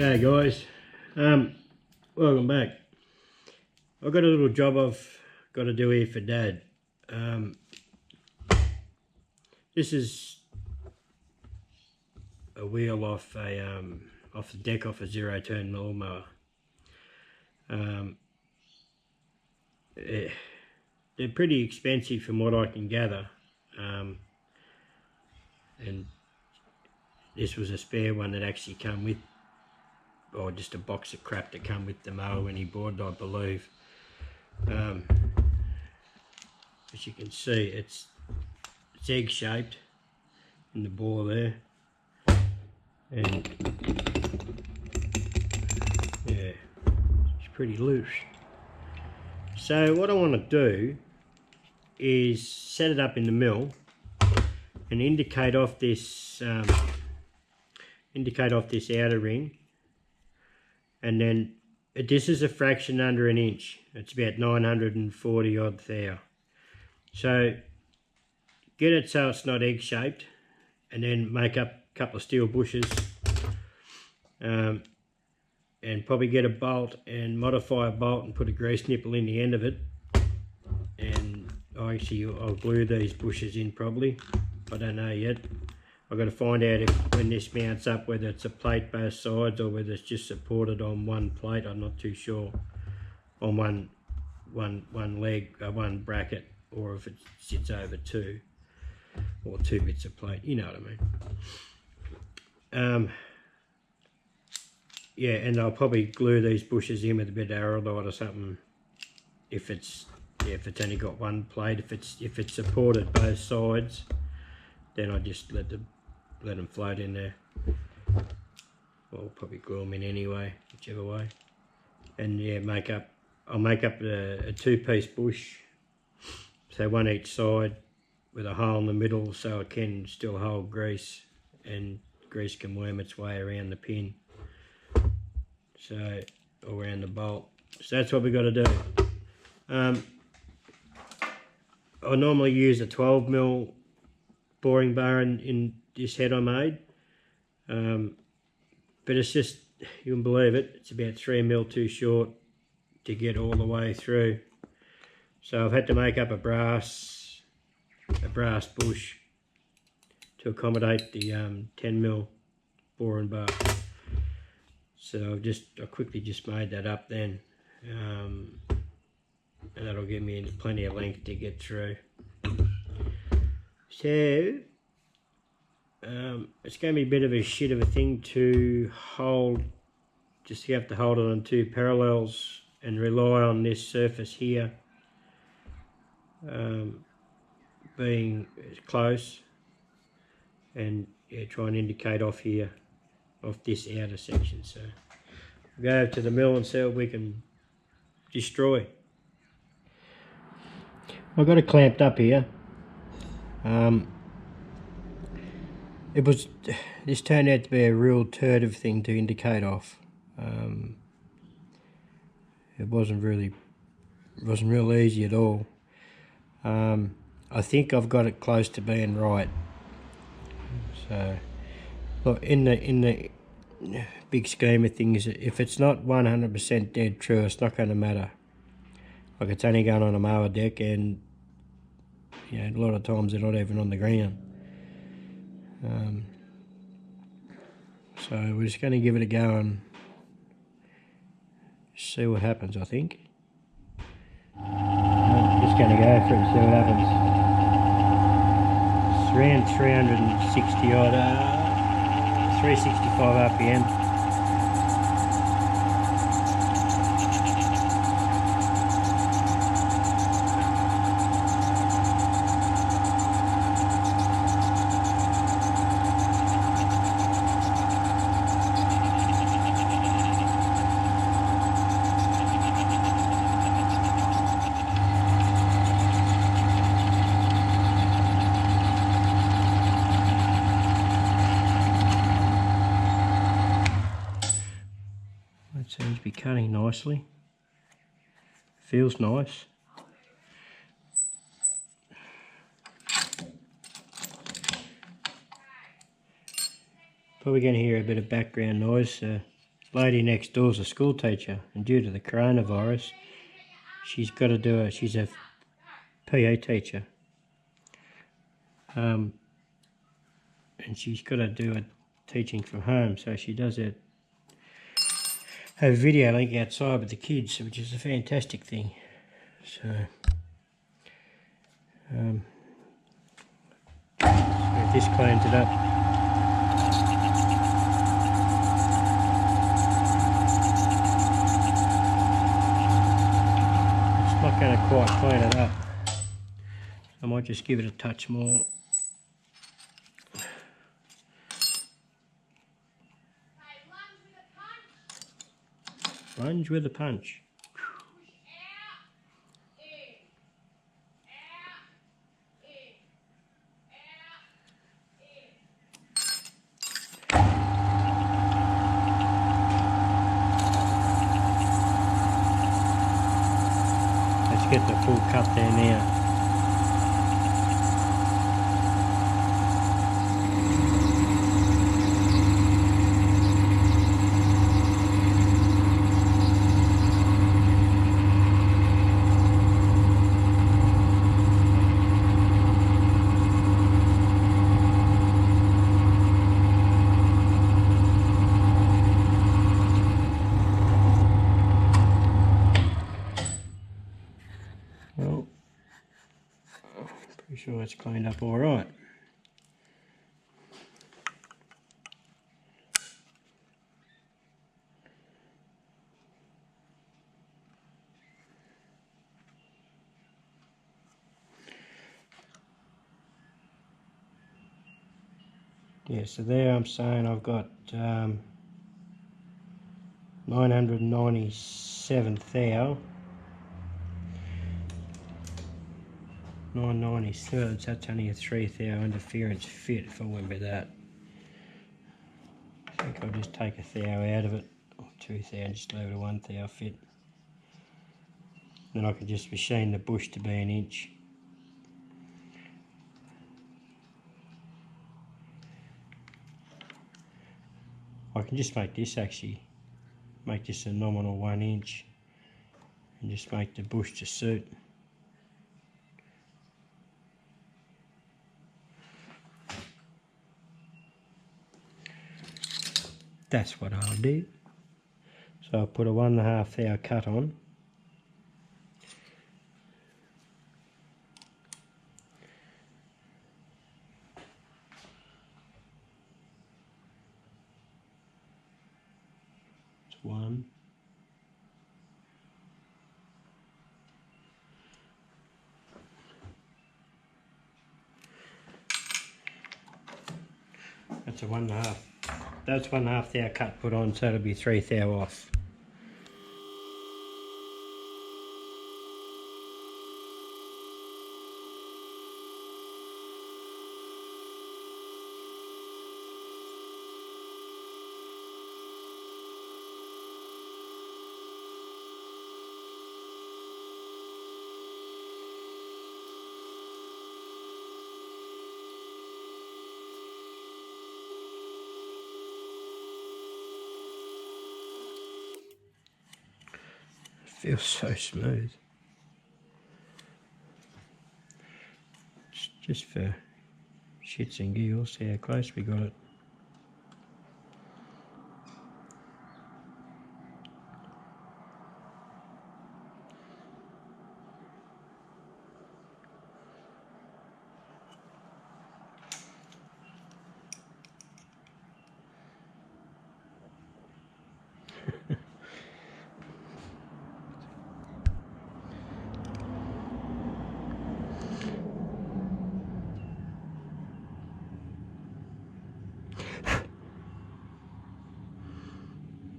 Okay guys, welcome back. I've got a little job I've got to do here for Dad. This is a wheel off the deck off a 0-turn lawnmower. They're pretty expensive from what I can gather, and this was a spare one that actually come with, or just a box of crap that come with the mower when he bought it, I believe. As you can see, it's egg shaped in the bore there, and yeah, it's pretty loose. So what I want to do is set it up in the mill and indicate off this outer ring, and then this is a fraction under an inch. It's about 940 odd thou. So get it so it's not egg shaped, and then make up a couple of steel bushes, and probably get a bolt and modify a bolt and put a grease nipple in the end of it, and I'll glue these bushes in probably. I don't know yet. I've got to find out when this mounts up, whether it's a plate both sides or whether it's just supported on one plate. I'm not too sure, on one leg, one bracket, or if it sits over two, or two bits of plate, you know what I mean. Yeah, and I'll probably glue these bushes in with a bit of arrowite or something if it's only got one plate. If it's supported both sides, then I just let them float in there. Well, I'll probably glue them in anyway, whichever way. And yeah, I'll make up a two-piece bush, so one each side with a hole in the middle so it can still hold grease, and grease can worm its way around the pin, so, or around the bolt. So that's what we got to do. I normally use a 12mm boring bar in this head I made, but it's just, you can believe it, it's about 3mm too short to get all the way through. So I've had to make up a brass bush to accommodate the 10mm boring bar. So I quickly just made that up then, and that'll give me plenty of length to get through. So it's going to be a bit of a shit of a thing to hold. Just you have to hold it on two parallels and rely on this surface here being close, and yeah, try and indicate off here, off this outer section. So we'll go over to the mill and see what we can destroy. I've got it clamped up here. This turned out to be a real turd of thing to indicate off. It wasn't real easy at all. I think I've got it close to being right. So, look, in the big scheme of things, if it's not 100% dead true, it's not going to matter. Like, it's only going on a mower deck, and you know, a lot of times they're not even on the ground. So we're just going to give it a go and see what happens, I think. I'm just going to go for it and see what happens. It's around 360 odd, 365 RPM. It seems to be cutting nicely. Feels nice. Probably going to hear a bit of background noise, so lady next door's a school teacher, and due to the coronavirus, she's got to do she's a PE teacher, and she's got to do a teaching from home, so she does have a video link outside with the kids, which is a fantastic thing. So, if this cleans it up. It's not going to quite clean it up. I might just give it a touch more. Lunge with a punch. Let's get the full cut there now. Well, pretty sure it's cleaned up all right. Yeah, so there I'm saying I've got 997 thou, 993, that's only a 3 thou interference fit if I went with that. I think I'll just take a thou out of it, or 2 thou, just leave it a 1 thou fit. Then I can just machine the bush to be 1 inch. I can just make this make this a nominal 1 inch and just make the bush to suit. That's what I'll do. So I'll put a 1.5 thou cut on. It's 1. That's a 1.5. That's 1.5 thou cut put on, so it'll be 3 thou off. Feels so smooth. Just for shits and giggles, see how close we got it.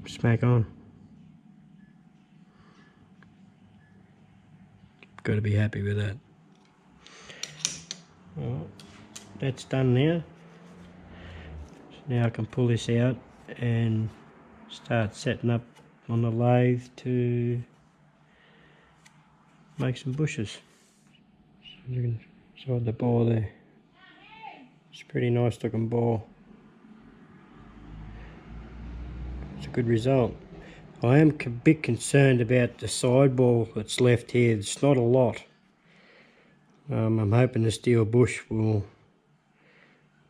Smack on. Got to be happy with that. Well, that's done now. So now I can pull this out and start setting up on the lathe to make some bushes. So you can see the bore there. It's a pretty nice looking bore. It's good result. I am a bit concerned about the sidewall that's left here. It's not a lot. I'm hoping the steel bush will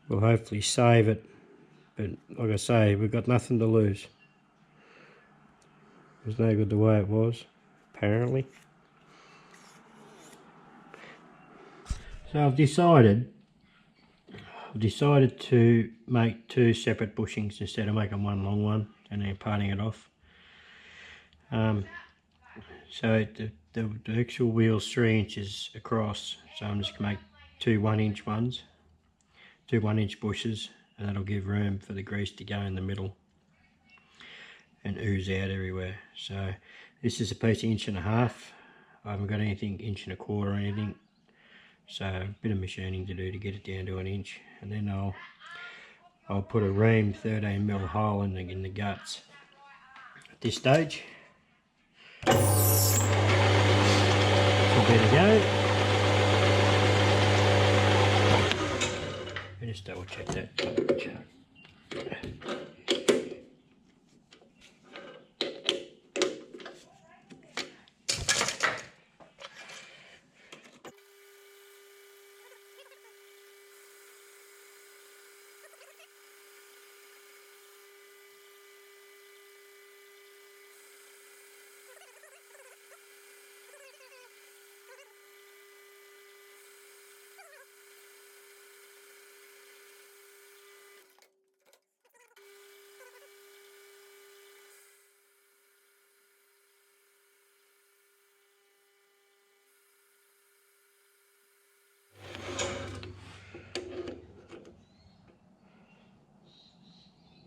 hopefully save it. But like I say, we've got nothing to lose. It was no good the way it was, apparently. So I've decided to make two separate bushings instead of making one long one and then parting it off. So the actual wheel's 3 inches across, so I'm just going to make two 1 inch ones, two 1 inch bushes, and that'll give room for the grease to go in the middle and ooze out everywhere. So this is a piece of 1.5 inches. I haven't got anything 1.25 inches or anything, so a bit of machining to do to get it down to 1 inch, and then I'll put a reamed 13mm hole in the guts. At this stage, a bit to go. Let me just double check that.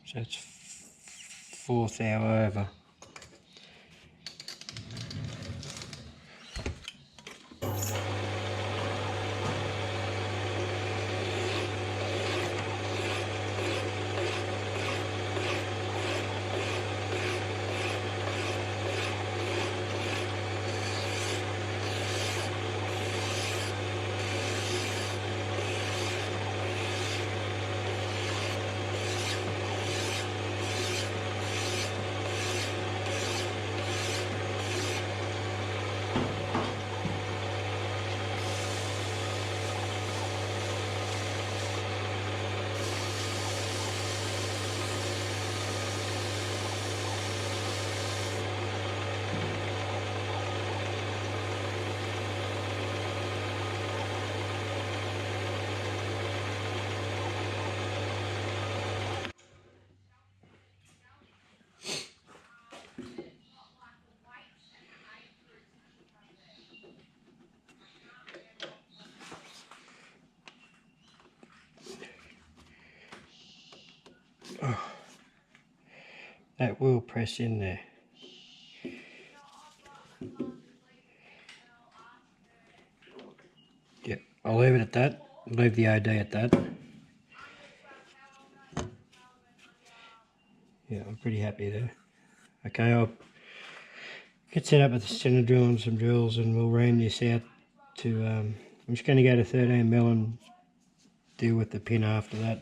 So it's 4th hour over. Oh, that will press in there. Yep, I'll leave it at that. Leave the OD at that. Yeah, I'm pretty happy there. Okay, I'll get set up with the center drill and some drills, and we'll ream this out to, I'm just going to go to 13mm and deal with the pin after that.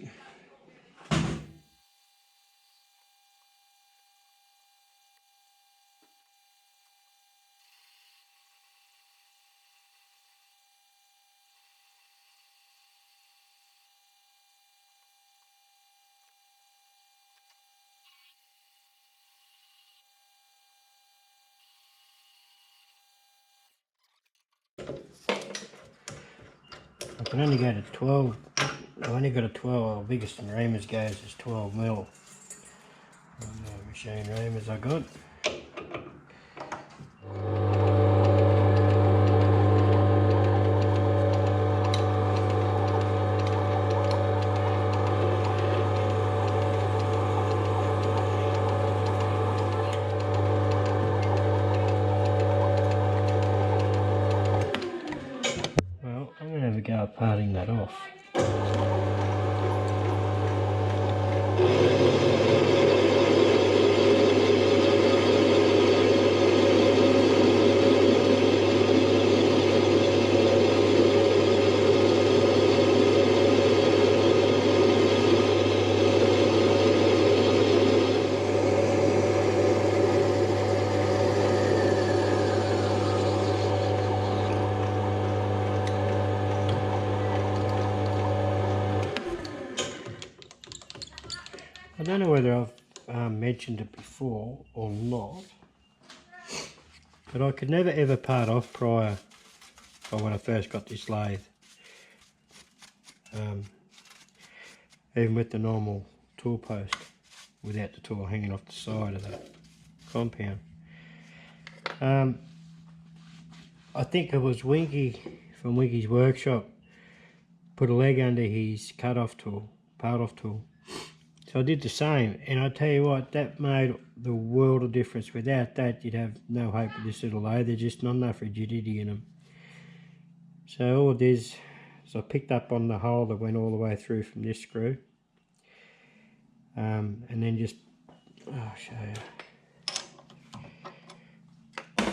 I can only go to 12. I've only got a 12. Our biggest in reamers goes is 12mm. Machine reamers I got. Well, I'm going to have a go at parting that off. I don't know whether I've mentioned it before or not, but I could never ever part off prior to when I first got this lathe. Even with the normal tool post, without the tool hanging off the side of the compound. I think it was Winky from Winky's workshop put a leg under his cut-off tool, part-off tool. So I did the same, and I tell you what, that made the world of difference. Without that, you'd have no hope with this little lathe. There's just not enough rigidity in them. So all it is I picked up on the hole that went all the way through from this screw, and then just, I'll show you.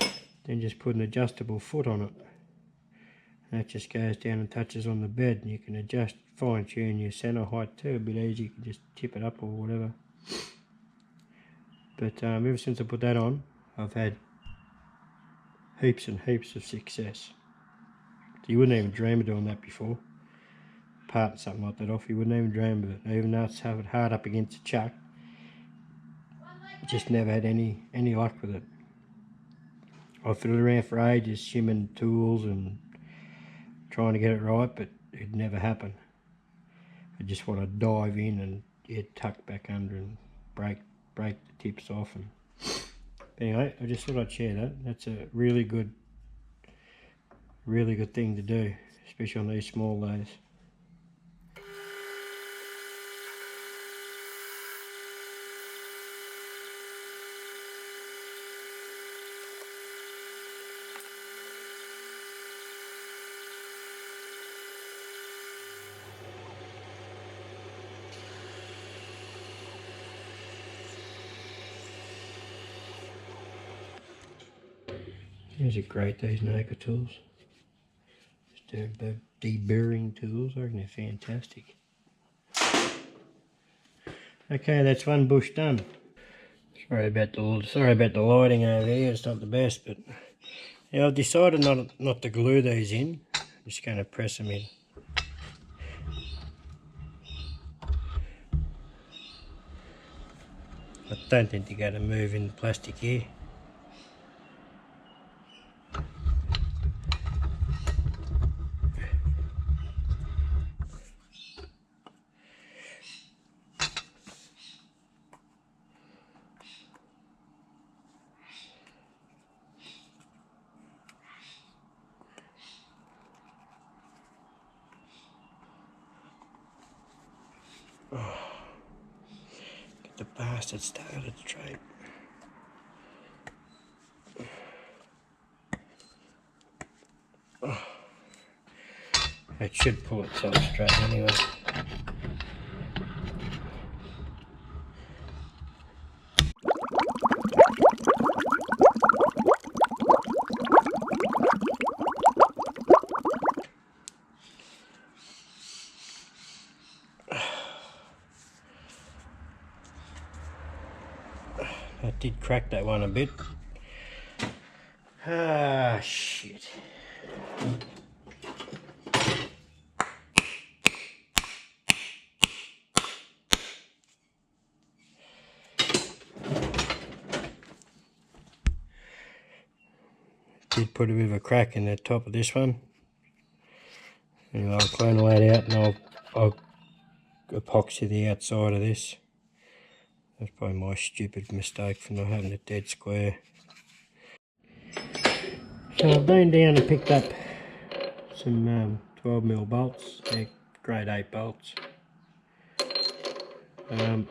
Then just put an adjustable foot on it. And that just goes down and touches on the bed, and you can adjust, fine tune your center height too, a bit easy. You can just tip it up or whatever. But ever since I put that on, I've had heaps and heaps of success. So you wouldn't even dream of doing that before. Parting something like that off, you wouldn't even dream of it. Even though it's hard up against a chuck, just never had any luck with it. I fiddled around for ages, shimming tools and trying to get it right, but it never happened. I just want to dive in and get tucked back under and break the tips off. And anyway, I just thought I'd share that. That's a really good thing to do, especially on these small lathes. These are great, these Naker tools. Just deburring tools, I reckon they're fantastic. Okay, that's one bush done. Sorry about the lighting over here, it's not the best, but yeah, I've decided not to glue these in. I'm just going to press them in. I don't think they're going to move in the plastic here. Get the bastard started straight. It should pull itself straight anyway. I did crack that one a bit. Ah, shit. Did put a bit of a crack in the top of this one. Anyway, I'll clean all that out and I'll epoxy the outside of this. That's probably my stupid mistake for not having it dead square. So I've been down and picked up some 12mm bolts. They're grade 8 bolts. I'm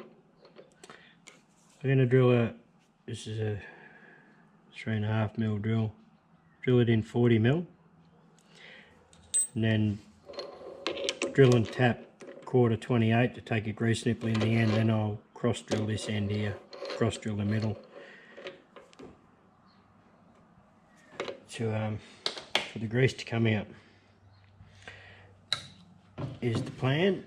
going to drill this is a 3.5mm drill. Drill it in 40mm. And then drill and tap quarter 28 to take a grease nipple in the end. Then I'll cross drill this end here, cross drill the middle to for the grease to come out. Is the plan.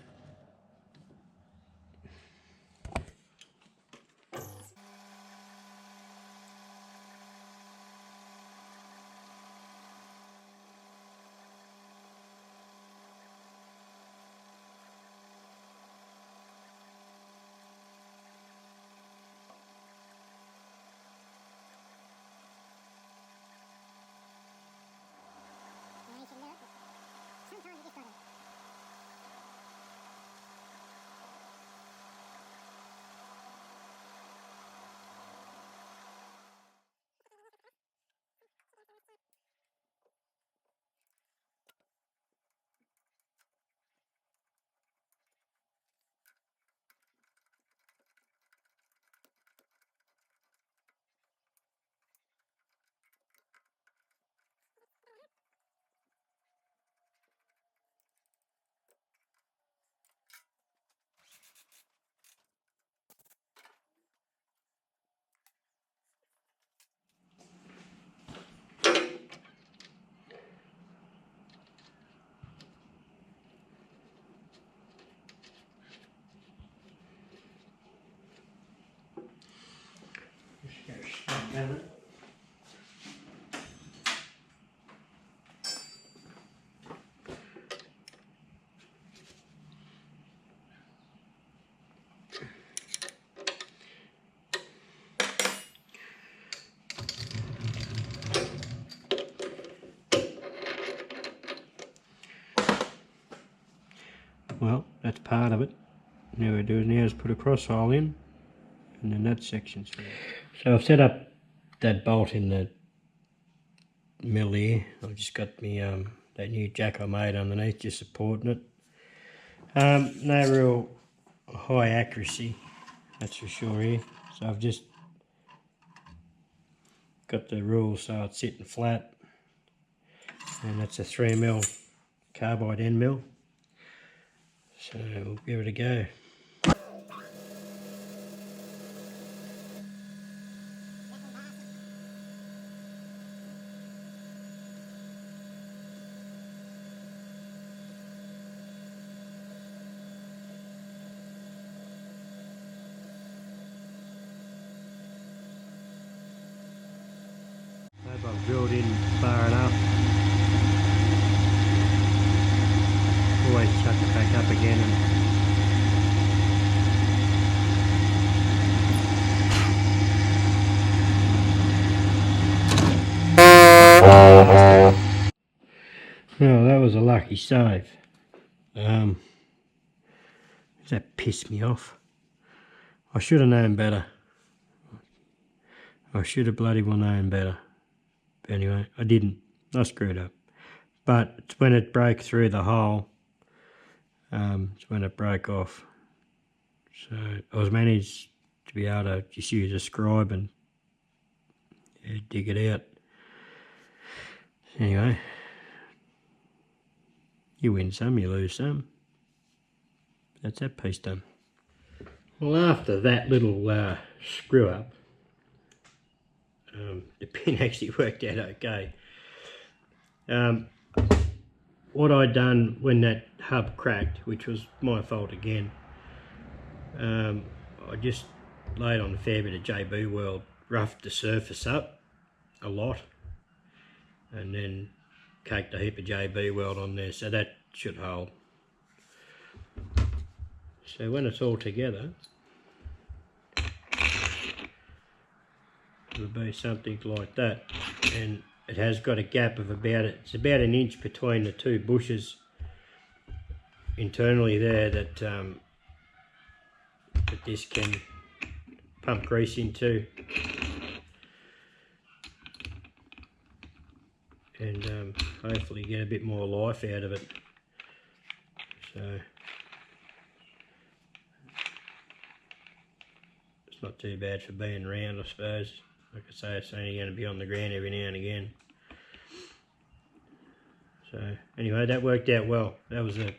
Well, that's part of it. Now we do now is put a cross hole in, and then that section's finished. So I've set up that bolt in the middle here. I've just got me that new jack I made underneath, just supporting it. No real high accuracy, that's for sure here. So I've just got the rule so it's sitting flat, and that's a 3mm carbide end mill. So we'll give it a go. Hope I've drilled in far enough. Always chuck it back up again and well, that was a lucky save. That pissed me off. I should have known better. I should have bloody well known better. But anyway, I didn't. I screwed up. But it's when it broke through the hole, it's when it broke off. So I was managed to be able to just use a scribe and dig it out. Anyway, you win some, you lose some. That's that piece done. Well, after that little screw up, the pin actually worked out okay. What I'd done when that hub cracked, which was my fault again, I just laid on a fair bit of JB Weld, roughed the surface up a lot, and then caked a heap of JB Weld on there, so that should hold. So when it's all together, it'll be something like that, and it has got a gap of it's about an inch between the two bushes internally there that that this can pump grease into, and hopefully get a bit more life out of it. So it's not too bad for being round, I suppose. Like I say, it's only going to be on the ground every now and again. So anyway, that worked out well. That was a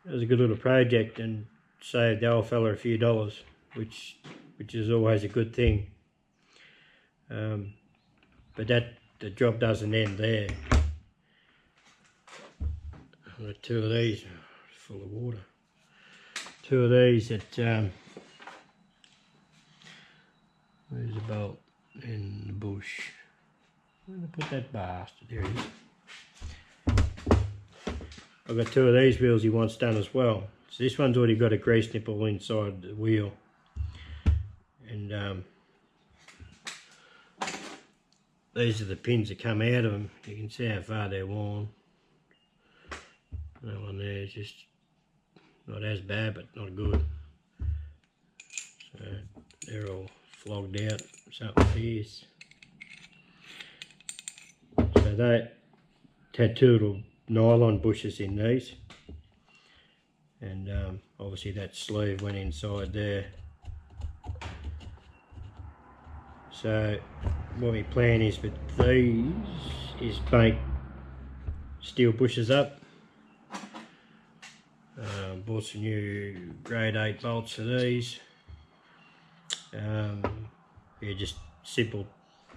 good little project and saved the old fella a few dollars, which is always a good thing. But the job doesn't end there. I've got two of these, full of water. Two of these that where's the bolt in the bush? Where did I put that bastard? There it is. I've got two of these wheels he wants done as well. So this one's already got a grease nipple inside the wheel, and these are the pins that come out of them. You can see how far they're worn. That one there is just not as bad, but not good. So they're all flogged out. Something fierce. So they had two little nylon bushes in these, and obviously that sleeve went inside there. So what my plan is with these is make steel bushes up. Bought some new grade 8 bolts for these. Yeah, just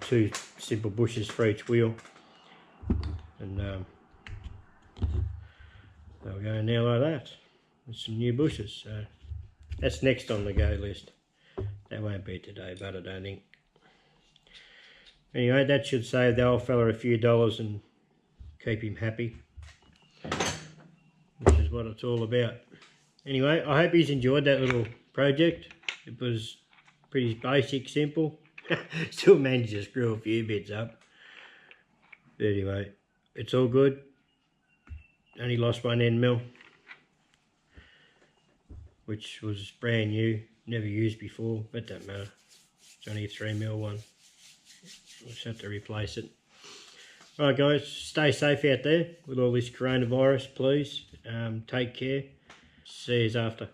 two simple bushes for each wheel, and they'll go now like that with some new bushes. So that's next on the go list. That won't be today, but I don't think. Anyway, that should save the old fella a few dollars and keep him happy, which is what it's all about. Anyway, I hope he's enjoyed that little project. It was pretty basic, simple. Still managed to screw a few bits up. But anyway, it's all good. Only lost one end mill. which was brand new, never used before, but don't matter. It's only a 3mm one. We'll just have to replace it. Alright guys, stay safe out there with all this coronavirus, please. Take care. See you after.